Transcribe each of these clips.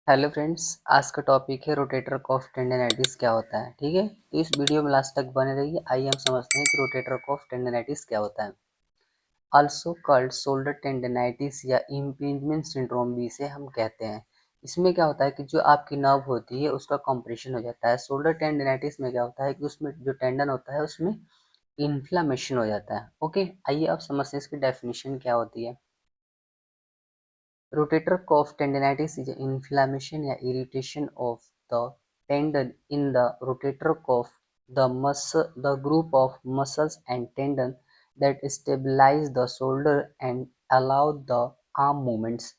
Hello friends, आज का topic है रोटेटर कफ टेंडिनाइटिस क्या होता है। ठीक है, तो इस वीडियो में लास्ट तक बने रहिए। आइए हम समझते हैं कि रोटेटर कफ टेंडिनाइटिस क्या होता है। आल्सो कॉल्ड शोल्डर टेंडिनाइटिस या इम्पिंजमेंट सिंड्रोम भी इसे हम कहते हैं। इसमें क्या होता है कि जो आपकी नर्व होती है उसका कॉम्प्रेशन हो जाता है। शोल्डर टेंडिनाइटिस में क्या होता है कि उसमें जो टेंडन होता है उसमें इन्फ्लामेशन हो जाता है। ओके, आइए अब समझते हैं इसकी डेफिनेशन क्या होती है। Rotator cuff tendinitis is an inflammation or irritation of the tendon in the rotator cuff, the group of muscles and tendon that stabilize the shoulder and allow the arm movements.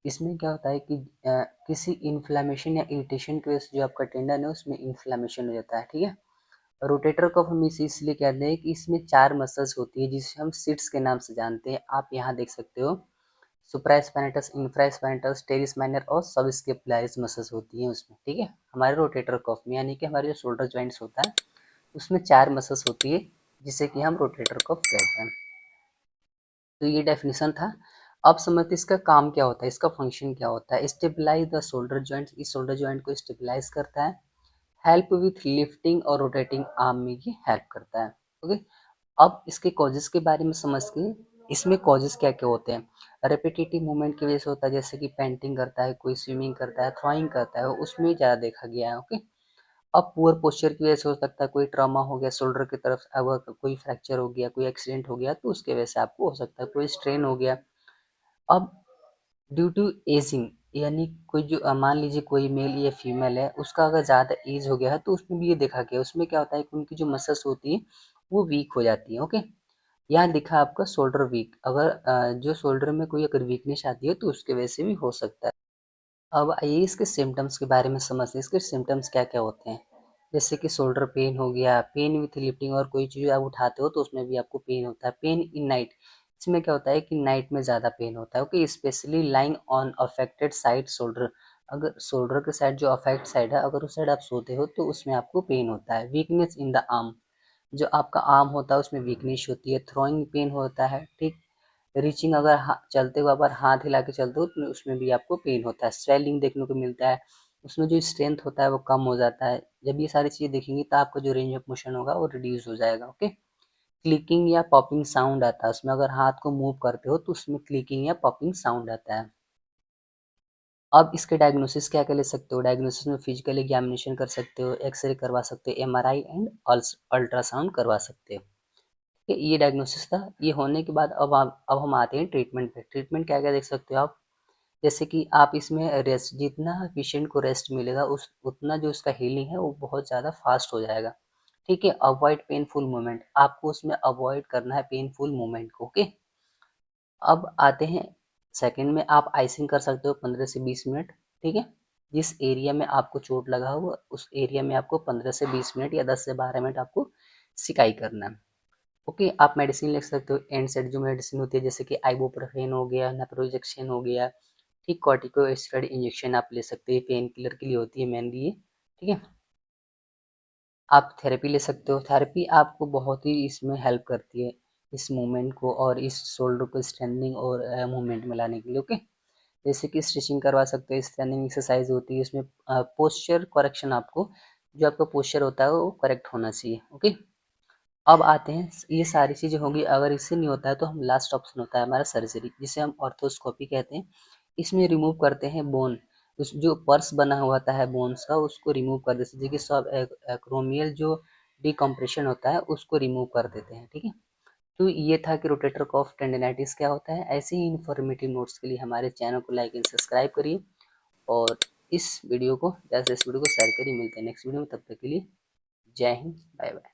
इसमें क्या होता है कि किसी inflammation या irritation की वजह से जो आपका टेंडन है उसमें इन्फ्लामेशन हो जाता है। ठीक है, रोटेटर कफ हम इसे इसलिए कहते हैं कि इसमें 4 मसल्स होती है जिसे हम सिट्स के नाम से जानते हैं। आप यहाँ देख सकते हो सुप्रास्पाइनेटस, इंफ्रास्पाइनेटस, टेरिस माइनर और सब स्केपुलारिस मसल्स होती हैं उसमें। ठीक है, हमारे रोटेटर कफ में यानी कि हमारे जो शोल्डर जॉइंट्स होता है उसमें 4 मसल्स होती है जिसे कि हम रोटेटर कफ कहते हैं। तो ये डेफिनेशन था। अब समझते इसका काम क्या होता है, इसका फंक्शन क्या होता है। स्टेबलाइज द शोल्डर जॉइंट, इस शोल्डर जॉइंट को स्टेबलाइज करता है। हेल्प विथ लिफ्टिंग और रोटेटिंग आर्म में ये हेल्प करता है। ओके, अब इसके कॉजेस के बारे में समझ के इसमें कॉजेस क्या क्या होते हैं। रेपिटेटिव मूवमेंट की वजह से होता है, जैसे कि पेंटिंग करता है, कोई स्विमिंग करता है, थ्रोइंग करता है, उसमें ज़्यादा देखा गया है। ओके, अब पुअर पोस्चर की वजह से हो सकता है, कोई ट्रॉमा हो गया शोल्डर की तरफ, अगर कोई फ्रैक्चर हो गया, कोई एक्सीडेंट हो गया तो उसके वजह से आपको हो सकता है, कोई स्ट्रेन हो गया। अब ड्यू टू एजिंग, यानी कोई जो मान लीजिए कोई मेल या फीमेल है, उसका अगर ज़्यादा एज हो गया है तो उसमें भी ये देखा गया, उसमें क्या होता है कि उनकी जो मसल्स होती है वो वीक हो जाती है। ओके, यहाँ दिखा आपका शोल्डर वीक, अगर जो शोल्डर में कोई अगर वीकनेस आती है तो उसके वजह से भी हो सकता है। अब आइए इसके सिम्टम्स के बारे में समझते हैं, इसके सिम्टम्स क्या क्या होते हैं। जैसे कि शोल्डर पेन हो गया, पेन विथ लिफ्टिंग, और कोई चीज़ आप उठाते हो तो उसमें भी आपको पेन होता है। पेन इन नाइट, इसमें क्या होता है कि नाइट में ज़्यादा पेन होता है। Okay, specially lying on affected side shoulder, अगर शोल्डर के साइड जो अफेक्ट साइड है अगर उस साइड आप सोते हो तो उसमें आपको पेन होता है। वीकनेस इन द आर्म, जो आपका आर्म होता है उसमें वीकनेस होती है। थ्रोइंग पेन होता है। ठीक, रीचिंग, अगर चलते हुए अगर हाथ हिला के चलते हो तो उसमें भी आपको पेन होता है। स्वेलिंग देखने को मिलता है, उसमें जो स्ट्रेंथ होता है वो कम हो जाता है। जब ये सारी चीज़ें देखेंगी तो आपका जो रेंज ऑफ मोशन होगा वो रिड्यूस हो जाएगा। ओके, क्लिकिंग या पॉपिंग साउंड आता है, उसमें अगर हाथ को मूव करते हो तो उसमें क्लिकिंग या पॉपिंग साउंड आता है। अब इसके डायग्नोसिस क्या क्या ले सकते हो। डायग्नोसिस में फिजिकल एग्जामिनेशन कर सकते हो, एक्सरे करवा सकते हो, एमआरआई एंड अल्ट्रासाउंड करवा सकते हो। ये डायग्नोसिस था। ये होने के बाद अब हम आते हैं ट्रीटमेंट पे। ट्रीटमेंट क्या क्या देख सकते हो आप, जैसे कि आप इसमें रेस्ट, जितना पेशेंट को रेस्ट मिलेगा उस उतना जो उसका हीलिंग है वो बहुत ज़्यादा फास्ट हो जाएगा। ठीक है, अवॉइड पेनफुल मूवमेंट, आपको उसमें अवॉइड करना है पेनफुल मूवमेंट को। ओके, अब आते हैं सेकंड में, आप आइसिंग कर सकते हो 15 से 20 मिनट। ठीक है, जिस एरिया में आपको चोट लगा हो उस एरिया में आपको 15 से 20 मिनट या 10 से 12 मिनट आपको सिकाई करना है। ओके, आप मेडिसिन ले सकते हो। एंड सेट जो मेडिसिन होती है जैसे कि आइबुप्रोफेन हो गया, नेप्रोजेक्शन हो गया। ठीक, कॉर्टिकोस्टेरॉइड इंजेक्शन आप ले सकते हो, पेन किलर के लिए होती है मेनली ये। ठीक है, आप थेरेपी ले सकते हो। थेरेपी आपको बहुत ही इसमें हेल्प करती है इस मूवमेंट को और इस शोल्डर को स्ट्रेंथनिंग और मूवमेंट में लाने के लिए। ओके, जैसे कि स्ट्रेचिंग करवा सकते हो, स्ट्रेंथनिंग एक्सरसाइज होती है इसमें। पोस्चर करेक्शन, आपको जो आपका पोस्चर होता है वो करेक्ट होना चाहिए। ओके, अब आते हैं, ये सारी चीज़ें होंगी, अगर इससे नहीं होता है तो हम लास्ट ऑप्शन होता है हमारा सर्जरी, जिसे हम ऑर्थोस्कोपी कहते हैं। इसमें रिमूव करते हैं बोन, उस जो पर्स बना हुआ होता है बोन्स का उसको रिमूव कर देते हैं, जैसे कि सब एक्रोमियल जो डिकम्प्रेशन होता है उसको रिमूव कर देते हैं। ठीक है, तो ये था कि रोटेटर कफ टेंडिनाइटिस क्या होता है। ऐसे ही इन्फॉर्मेटिव नोट्स के लिए हमारे चैनल को लाइक एंड सब्सक्राइब करिए और इस वीडियो को ज़्यादा से इस वीडियो को शेयर करिए। मिलते हैं नेक्स्ट वीडियो में, तब तक के लिए जय हिंद, बाय बाय।